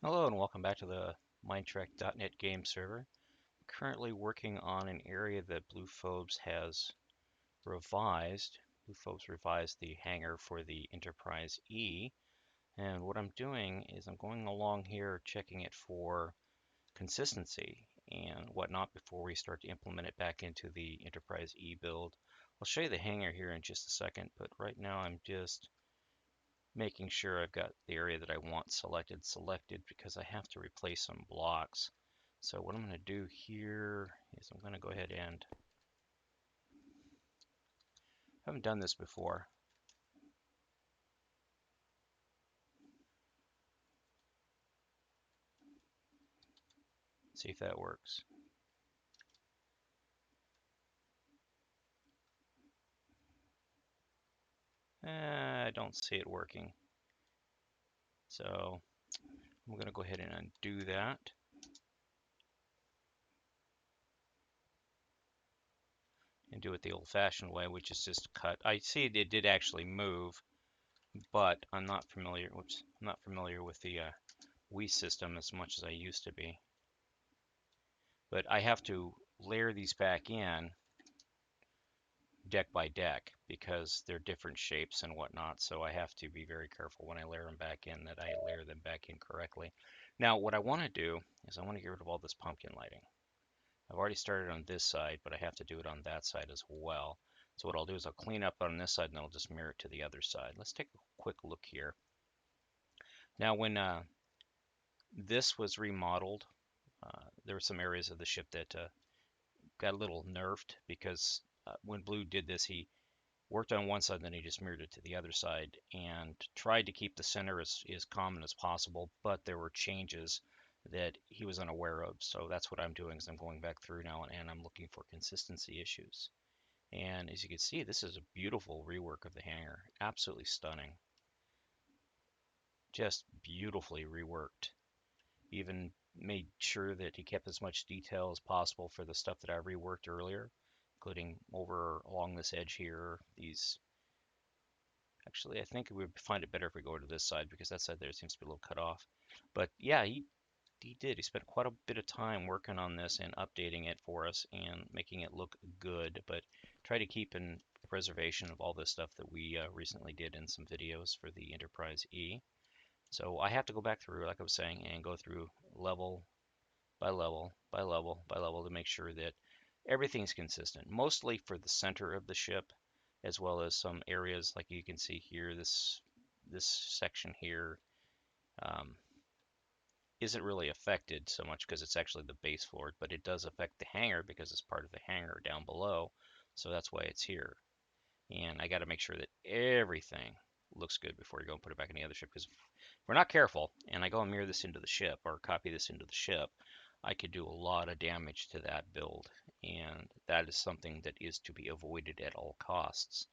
Hello and welcome back to the Minetrek.net game server. Currently working on an area that Bluephobes has revised. Bluephobes revised the hangar for the Enterprise E, and what I'm doing is I'm going along here checking it for consistency and whatnot before we start to implement it back into the Enterprise E build. I'll show you the hangar here in just a second, but right now I'm just making sure I've got the area that I want selected because I have to replace some blocks. So what I'm going to do here is I'm going to go ahead and, I haven't done this before. See if that works. I don't see it working. So I'm going to go ahead and undo that and do it the old-fashioned way, which is just cut. I see it did actually move, but I'm not familiar. Whoops, I'm not familiar with the Wii system as much as I used to be. But I have to layer these back in deck by deck because they're different shapes and whatnot. So I have to be very careful when I layer them back in that I layer them back in correctly. Now, what I want to do is I want to get rid of all this pumpkin lighting. I've already started on this side, but I have to do it on that side as well. So what I'll do is I'll clean up on this side and then I'll just mirror it to the other side. Let's take a quick look here. Now, when this was remodeled, there were some areas of the ship that got a little nerfed because when Blue did this, he worked on one side, then he just mirrored it to the other side and tried to keep the center as common as possible, but there were changes that he was unaware of. So that's what I'm doing is I'm going back through now and I'm looking for consistency issues. And as you can see, this is a beautiful rework of the hangar. Absolutely stunning. Just beautifully reworked. Even made sure that he kept as much detail as possible for the stuff that I reworked earlier, including over along this edge here, these. Actually, I think we would find it better if we go to this side because that side there seems to be a little cut off. But yeah, he did. He spent quite a bit of time working on this and updating it for us and making it look good, but try to keep in preservation of all this stuff that we recently did in some videos for the Enterprise E. So I have to go back through, like I was saying, and go through level by level by level by level to make sure that everything's consistent, mostly for the center of the ship, as well as some areas like you can see here, this section here um, isn't really affected so much because it's actually the base floor, but it does affect the hangar because it's part of the hangar down below, so that's why it's here. And I got to make sure that everything looks good before you go and put it back in the other ship, because if we're not careful and I go and mirror this into the ship or copy this into the ship, I could do a lot of damage to that build, and that is something that is to be avoided at all costs.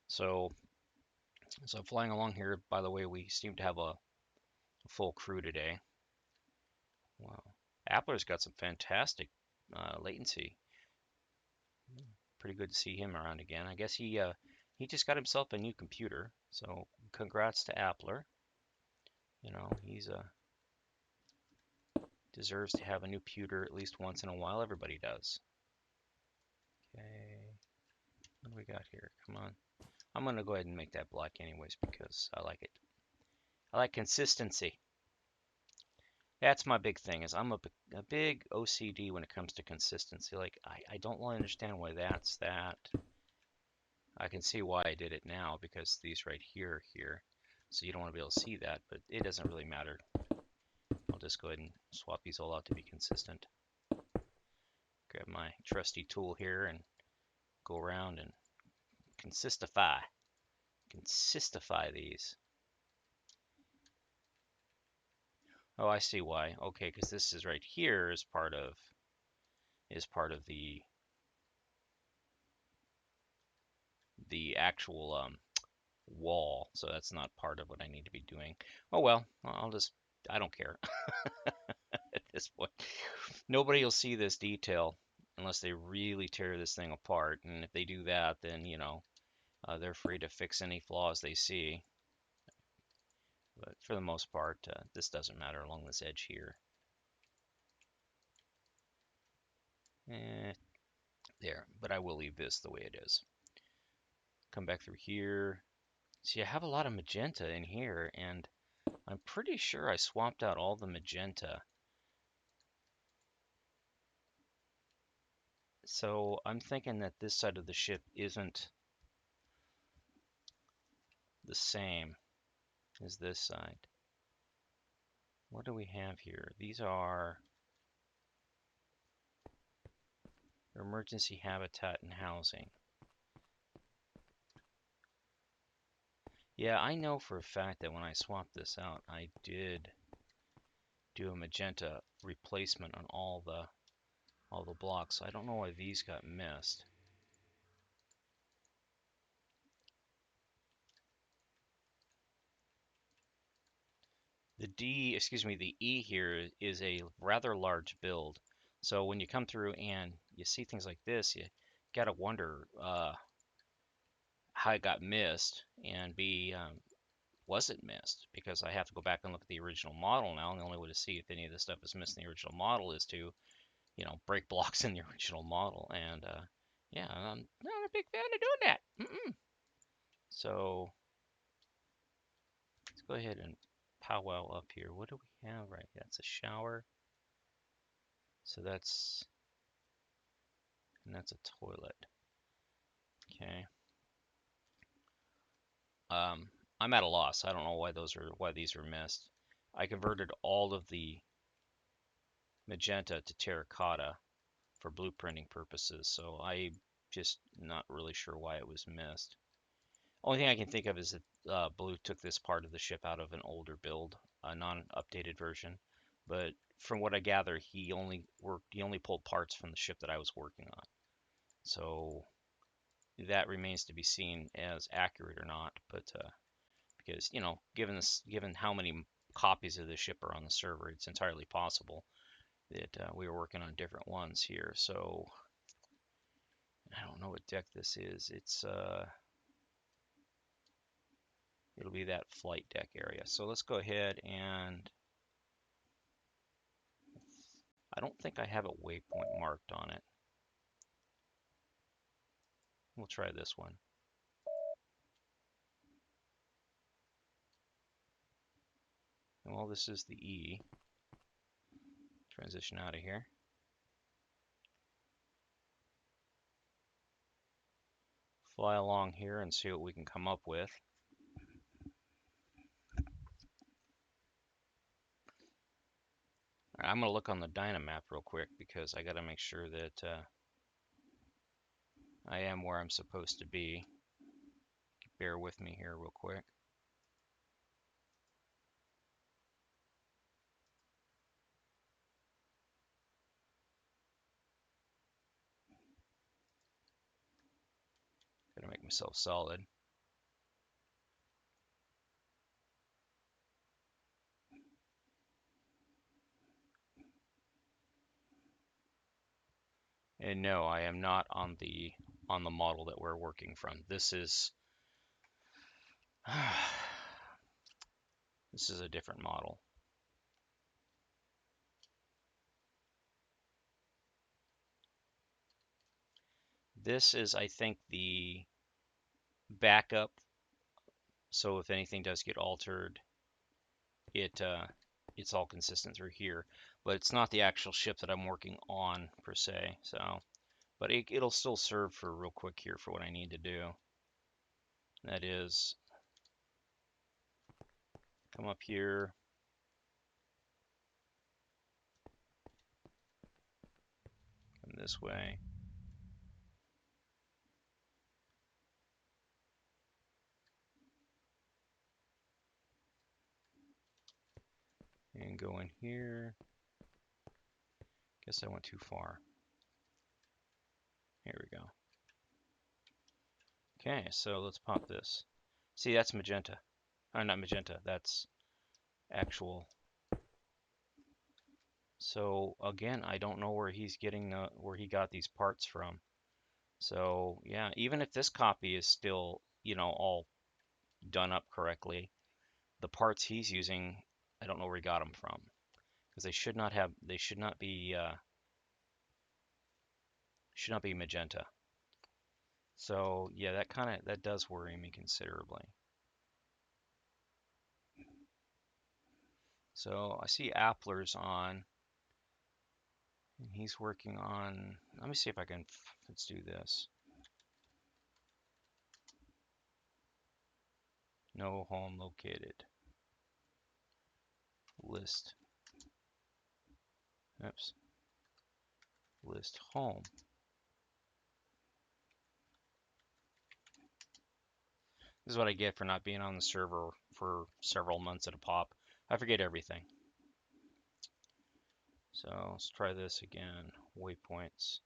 So, so flying along here, by the way, we seem to have a full crew today. Wow. Appler's got some fantastic latency. Pretty good to see him around again. I guess he just got himself a new computer, so congrats to Appler. You know, he's deserves to have a new computer at least once in a while. Everybody does. Okay, what do we got here? Come on. I'm gonna go ahead and make that black anyways because I like it. I like consistency. That's my big thing is I'm a big OCD when it comes to consistency. Like I don't really understand why that's that. I can see why I did it now because these right here. So you don't want to be able to see that, but it doesn't really matter. I'll just go ahead and swap these all out to be consistent. Grab my trusty tool here and go around and consistify. Consistify these. Oh, I see why. Okay, because this is right here is part of the actual wall, so that's not part of what I need to be doing. Oh well, I don't care at this point. Nobody will see this detail unless they really tear this thing apart, and if they do that, then they're free to fix any flaws they see. But for the most part, this doesn't matter along this edge here. There, but I will leave this the way it is. Come back through here. See, I have a lot of magenta in here, and I'm pretty sure I swapped out all the magenta. So I'm thinking that this side of the ship isn't the same as this side. What do we have here? These are emergency habitat and housing. Yeah, I know for a fact that when I swapped this out, I did do a magenta replacement on all the blocks. I don't know why these got missed. The E here is a rather large build. So when you come through and you see things like this, you gotta wonder how it got missed, and B, was it missed? Because I have to go back and look at the original model now, and the only way to see if any of this stuff is missed in the original model is to, break blocks in the original model. And yeah, I'm not a big fan of doing that. So let's go ahead and powwow up here. What do we have right? That's a shower. So that's a toilet. Okay. I'm at a loss. I don't know why these are missed. I converted all of the magenta to terracotta for blueprinting purposes, so I just not really sure why it was missed. Only thing I can think of is that Blue took this part of the ship out of an older build, a non-updated version. But from what I gather, he only pulled parts from the ship that I was working on. So that remains to be seen as accurate or not. But because given how many copies of the ship are on the server, it's entirely possible that we were working on different ones here. So I don't know what deck this is. It'll be that flight deck area. So let's go ahead and I don't think I have a waypoint marked on it. We'll try this one. Well, this is the E. Transition out of here. Fly along here and see what we can come up with. I'm going to look on the Dynamap real quick because I got to make sure that I am where I'm supposed to be. Bear with me here real quick. Got to make myself solid. And no, I am not on the model that we're working from. This is this is a different model. This is, I think, the backup. So if anything does get altered, it's all consistent through here. But it's not the actual ship that I'm working on per se. So, but it'll still serve for real quick here for what I need to do. That is, come up here. Come this way. And go in here. Guess I went too far. Here we go. Okay, so let's pop this. See, that's magenta. Not magenta, that's actual. So again, I don't know where he's getting where he got these parts from. So yeah, even if this copy is still, all done up correctly, the parts he's using, I don't know where he got them from, because they should not be magenta. So yeah, that does worry me considerably. So I see Appler's on, and he's working on. Let me see if I can. Let's do this. No home located. List. Oops. List home. This is what I get for not being on the server for several months at a pop. I forget everything. So let's try this again. Waypoints.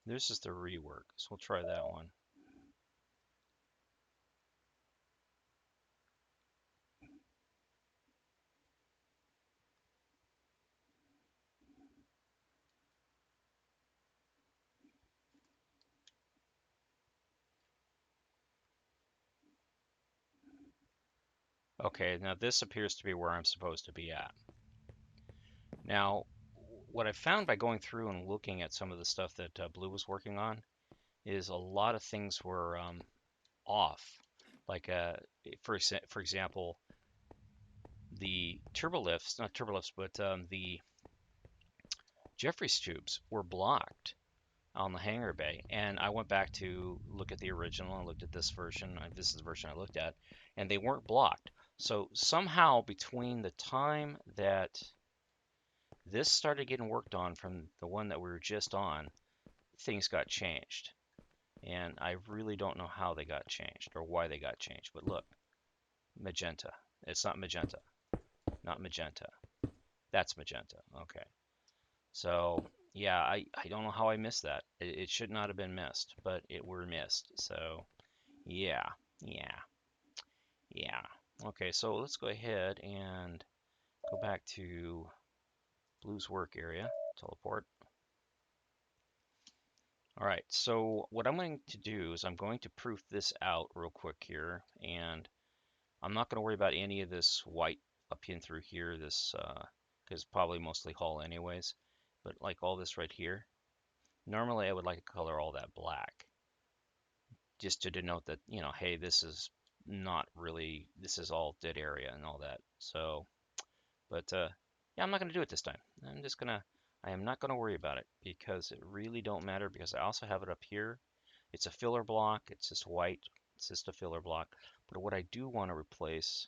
This is the rework, so we'll try that one. Okay, now this appears to be where I'm supposed to be at. Now, what I found by going through and looking at some of the stuff that Blue was working on is a lot of things were off. Like, for example, the turbolifts, not turbolifts, but the Jeffries tubes were blocked on the hangar bay. And I went back to look at the original and looked at this version. This is the version I looked at, and they weren't blocked. So somehow between the time that this started getting worked on from the one that we were just on, things got changed. And I really don't know how they got changed or why they got changed. But look, magenta. It's not magenta. Not magenta. That's magenta. Okay. So yeah, I don't know how I missed that. It should not have been missed, but it were missed. So yeah, yeah, yeah. Okay, so let's go ahead and go back to Blue's work area. Teleport. All right, so what I'm going to do is I'm going to proof this out real quick here, and I'm not going to worry about any of this white up in through here, this because probably mostly hull anyways, but like all this right here, normally I would like to color all that black, just to denote that, you know, hey, this is not really, this is all dead area and all that. So, but yeah, I'm not going to do it this time. I am not going to worry about it because it really don't matter because I also have it up here. It's a filler block. It's just white. It's just a filler block. But what I do want to replace,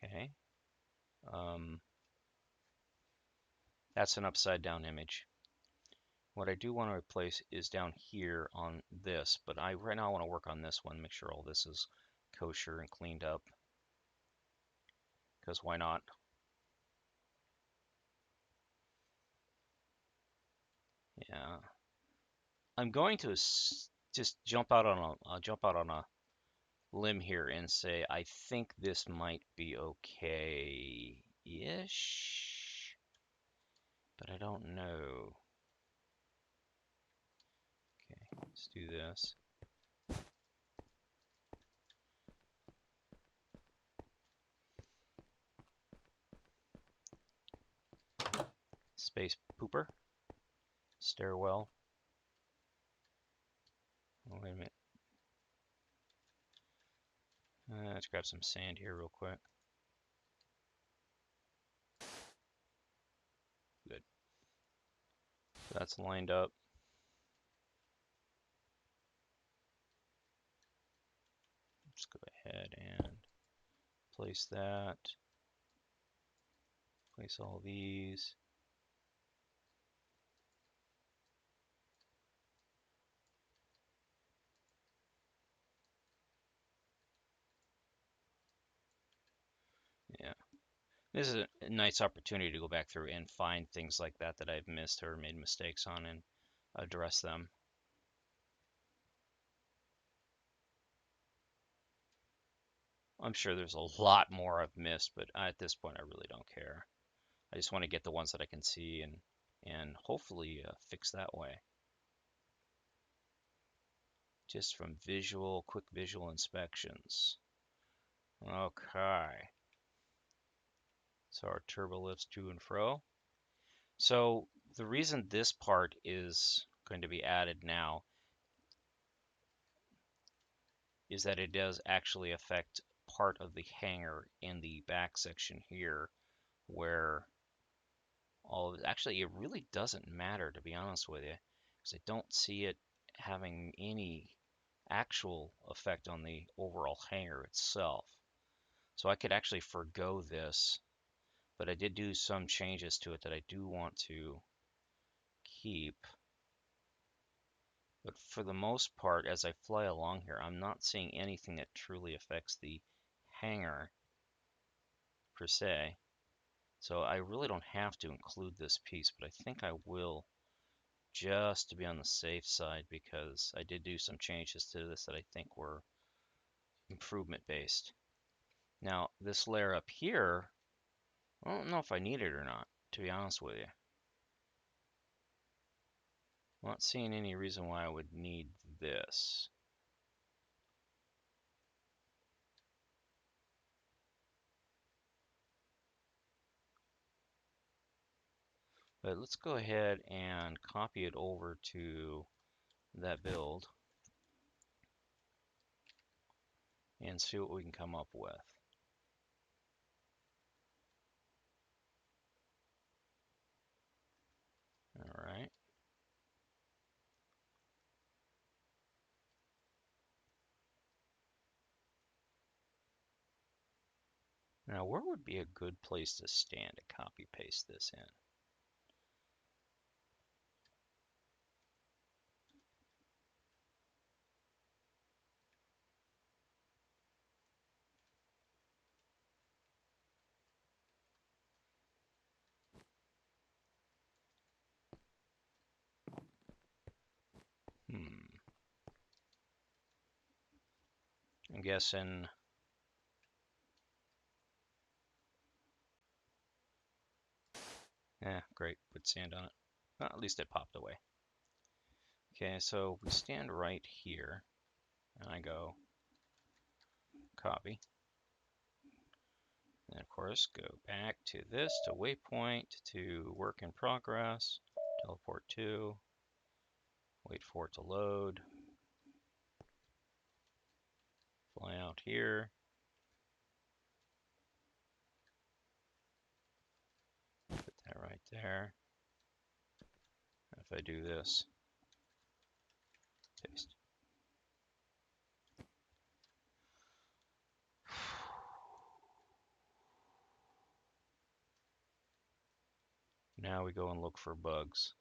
okay, um, that's an upside down image. What I do want to replace is down here on this, but right now I want to work on this one, make sure all this is kosher and cleaned up, because why not? Yeah, I'm going to just jump out on a limb here and say I think this might be okay-ish, but I don't know. Okay, let's do this. Space pooper, stairwell. Oh, wait a minute. Let's grab some sand here real quick. Good. That's lined up. Let's go ahead and place that. Place all these. Yeah. This is a nice opportunity to go back through and find things like that that I've missed or made mistakes on and address them. I'm sure there's a lot more I've missed, but at this point I really don't care. I just want to get the ones that I can see and and hopefully fix that way. Just from quick visual inspections. Okay. So our turbo lifts to and fro. So the reason this part is going to be added now is that it does actually affect part of the hanger in the back section here where actually it really doesn't matter, to be honest with you, because I don't see it having any actual effect on the overall hanger itself. So I could actually forgo this, but I did do some changes to it that I do want to keep. But for the most part, as I fly along here, I'm not seeing anything that truly affects the hanger per se. So I really don't have to include this piece, but I think I will just to be on the safe side because I did do some changes to this that I think were improvement based. Now, this layer up here, I don't know if I need it or not, to be honest with you. I'm not seeing any reason why I would need this. But let's go ahead and copy it over to that build and see what we can come up with. All right. Now, where would be a good place to stand to copy paste this in? I'm guessing. Great. Put sand on it. Well, at least it popped away. Okay, so we stand right here, and I go copy. And of course, go back to this, to waypoint, to work in progress, teleport to, wait for it to load, fly out here, put that right there. If I do this, paste. Now we go and look for bugs.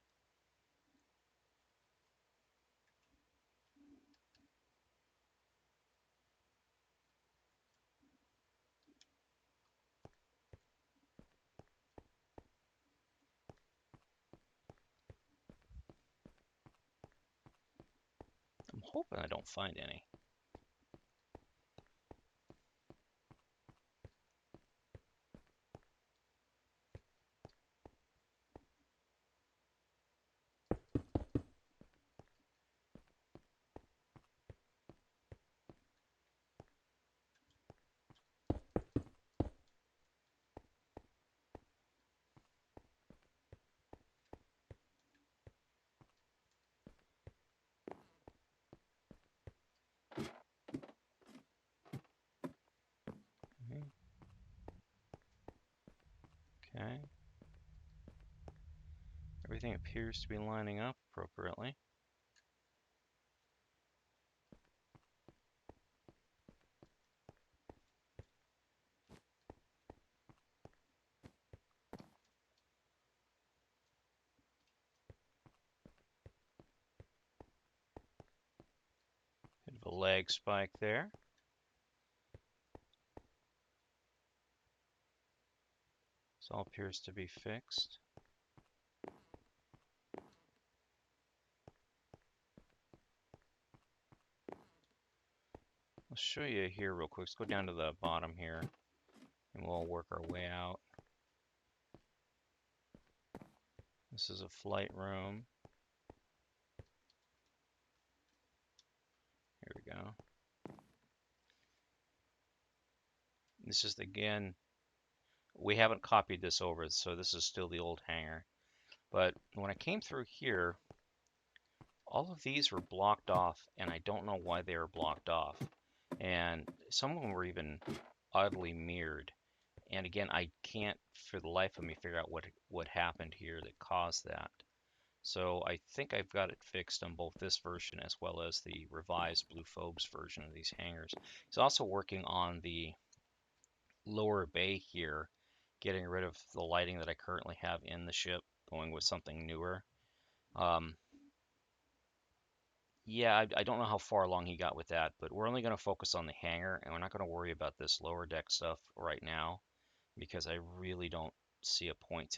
I'm hoping I don't find any. Okay. Everything appears to be lining up appropriately. Bit of a lag spike there. This all appears to be fixed. I'll show you here real quick. Let's go down to the bottom here and we'll work our way out. This is a flight room. Here we go. This is, again, we haven't copied this over, so this is still the old hangar. But when I came through here, all of these were blocked off, and I don't know why they were blocked off. And some of them were even oddly mirrored. And again, I can't for the life of me figure out what happened here that caused that. So I think I've got it fixed on both this version as well as the revised Bluephobes version of these hangars. He's also working on the lower bay here, getting rid of the lighting that I currently have in the ship, going with something newer. Um, yeah, I don't know how far along he got with that, but we're only going to focus on the hangar, and we're not going to worry about this lower deck stuff right now, because I really don't see a point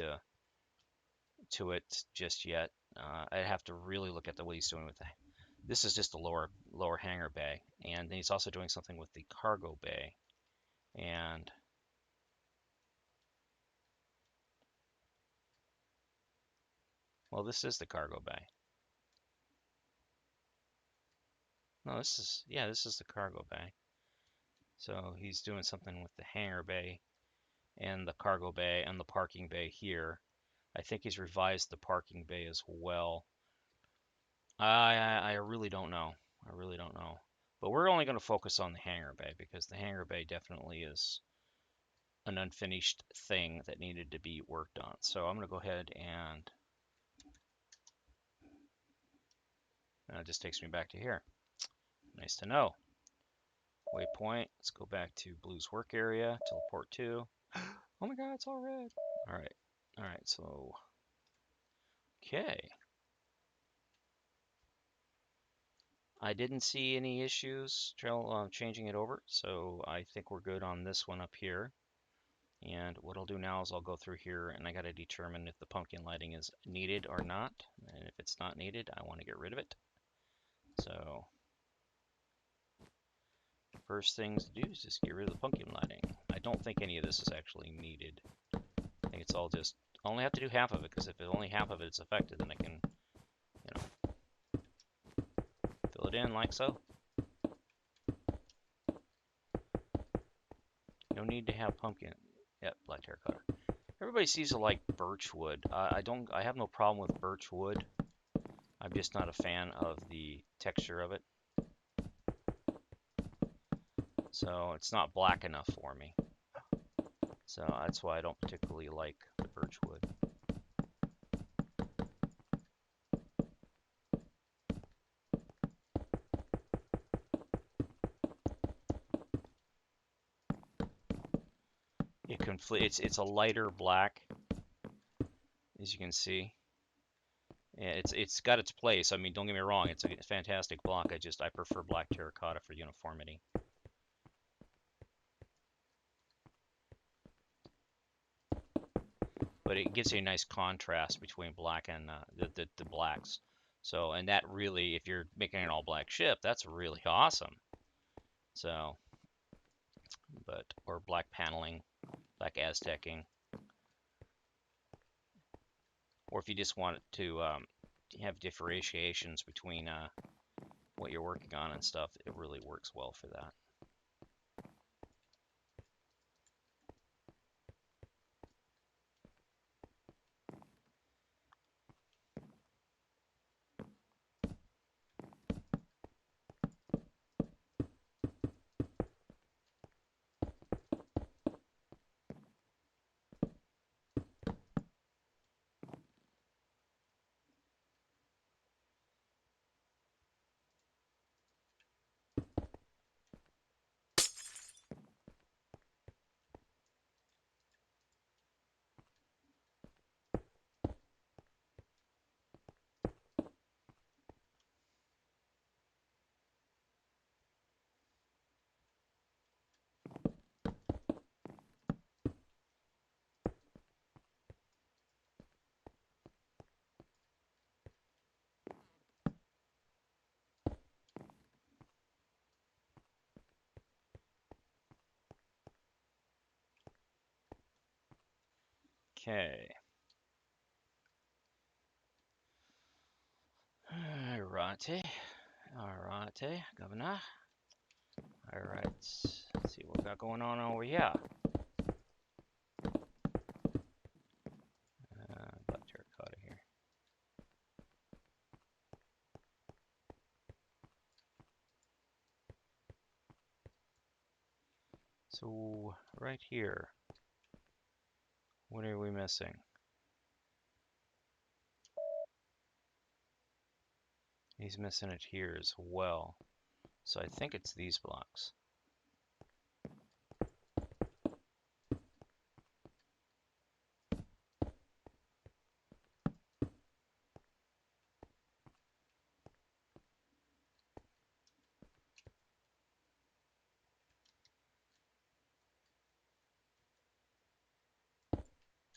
to it just yet. I'd have to really look at what he's doing with that. This is just a lower hangar bay, and then he's also doing something with the cargo bay. And well, this is the cargo bay. No, this is the cargo bay. So he's doing something with the hangar bay and the cargo bay and the parking bay here. I think he's revised the parking bay as well. I really don't know. I really don't know. But we're only going to focus on the hangar bay because the hangar bay definitely is an unfinished thing that needed to be worked on. So I'm going to go ahead and it just takes me back to here. Nice to know. Waypoint. Let's go back to Blue's work area. Teleport to. Oh my god, it's all red. All right. All right. So, okay. I didn't see any issues changing it over, so I think we're good on this one up here. And what I'll do now is I'll go through here and I got to determine if the pumpkin lighting is needed or not. And if it's not needed, I want to get rid of it. So first things to do is just get rid of the pumpkin lighting. I don't think any of this is actually needed. I think it's all just, I only have to do half of it, because if only half of it's affected, then I can, you know, fill it in like so. No need to have pumpkin. Yep, black terracotta. Everybody seems to like birch wood. I have no problem with birch wood. I'm just not a fan of the texture of it. So it's not black enough for me. So that's why I don't particularly like the birch wood. It's a lighter black, as you can see. Yeah, it's got its place. I mean, don't get me wrong, it's a fantastic block. I prefer black terracotta for uniformity. But it gives you a nice contrast between black and the blacks. So, and that really, if you're making an all black ship, that's really awesome. So, or black paneling, black Aztecing, or if you just want to have differentiations between what you're working on and stuff, it really works well for that. Okay. Alrighty, Governor. Alright, let's see what we got going on over here. Black terracotta here. So, right here, what are we missing? He's missing it here as well. So I think it's these blocks.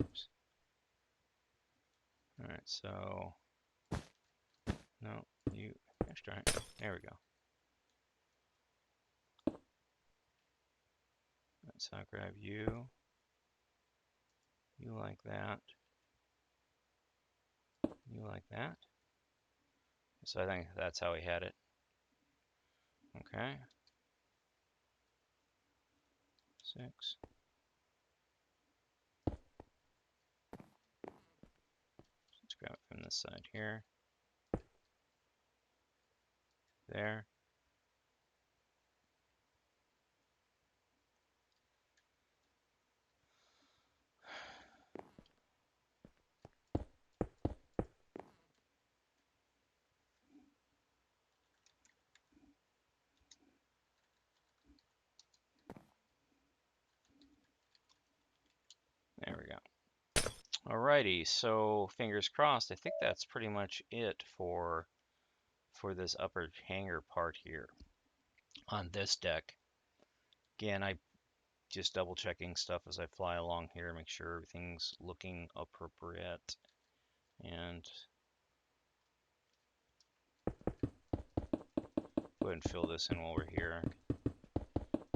Oops. Alright, so no, you gosh darn it. There we go. So I'll grab you. You like that. You like that. So I think that's how he had it. Okay. 6. Let's grab it from this side here. There. There we go. Alrighty, so fingers crossed. I think that's pretty much it for this upper hangar part here on this deck. Again, I just double checking stuff as I fly along here, make sure everything's looking appropriate. And go ahead and fill this in while we're here.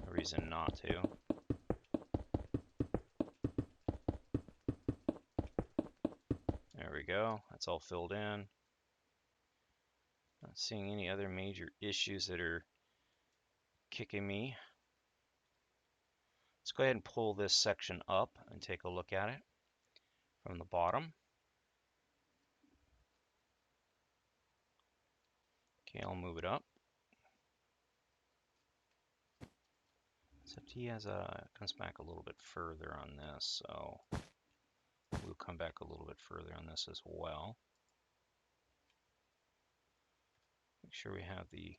No reason not to. There we go. That's all filled in. Not seeing any other major issues that are kicking me. Let's go ahead and pull this section up and take a look at it from the bottom. Okay, I'll move it up. Except he has comes back a little bit further on this, so we'll come back a little bit further on this as well. Make sure we have the,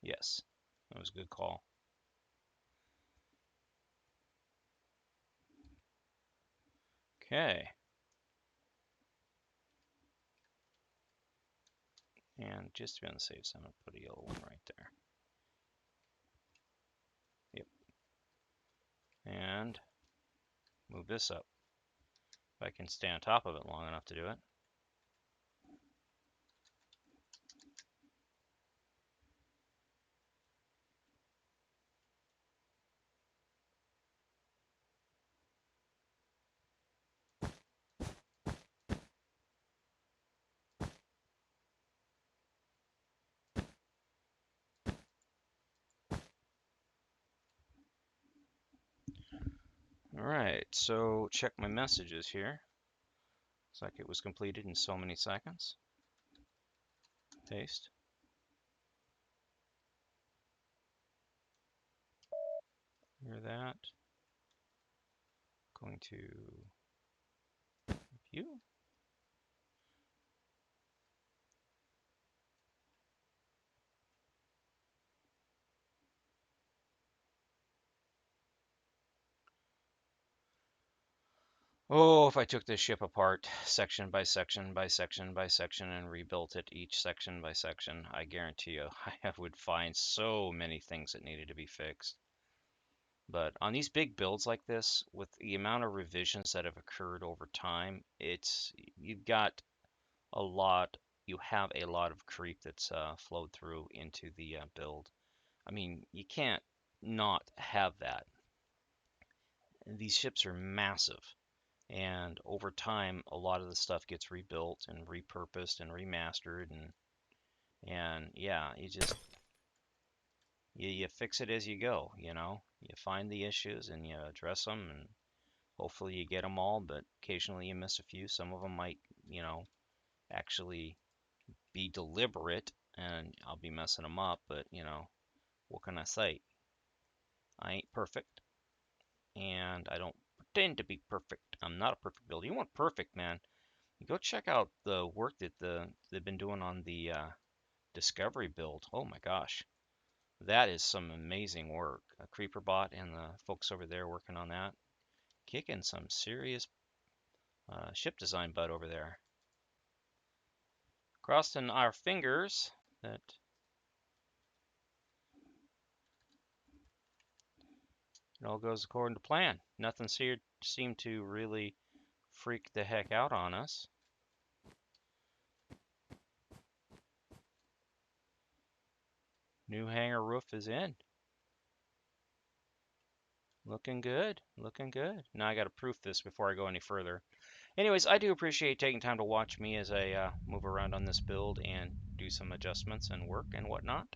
yes, that was a good call. Okay. And just to be on the safe side, I'm going to put a yellow one right there. Yep. And move this up. If I can stay on top of it long enough to do it. Alright, so check my messages here. Looks like it was completed in so many seconds. Paste. Hear that. Going to view. Oh, if I took this ship apart section by section by section by section and rebuilt it each section by section, I guarantee you I would find so many things that needed to be fixed. But on these big builds like this, with the amount of revisions that have occurred over time, you've got a lot, you have a lot of creep that's flowed through into the build. I mean, you can't not have that. These ships are massive. And over time, a lot of the stuff gets rebuilt and repurposed and remastered, and yeah, you fix it as you go, you know. You find the issues and you address them, and hopefully you get them all, but occasionally you miss a few. Some of them might, you know, actually be deliberate, and I'll be messing them up, but you know, what can I say? I ain't perfect, and I don't pretend to be perfect. I'm not a perfect builder. You want perfect, man? You go check out the work that they've been doing on the Discovery build. Oh my gosh, that is some amazing work. Creeperbot and the folks over there working on that, kicking some serious ship design butt over there. Crossing our fingers that it all goes according to plan. Nothing seemed to really freak the heck out on us. New hangar roof is in. Looking good, looking good. Now I got to proof this before I go any further. Anyways, I do appreciate taking time to watch me as I move around on this build and do some adjustments and work and whatnot,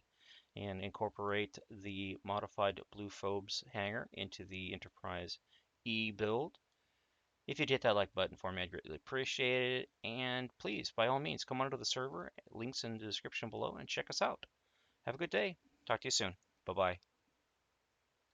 and incorporate the modified Bluephobes hangar into the Enterprise E build. If you'd hit that like button for me, I'd greatly appreciate it. And please, by all means, come onto the server. Links in the description below and check us out. Have a good day. Talk to you soon. Bye bye.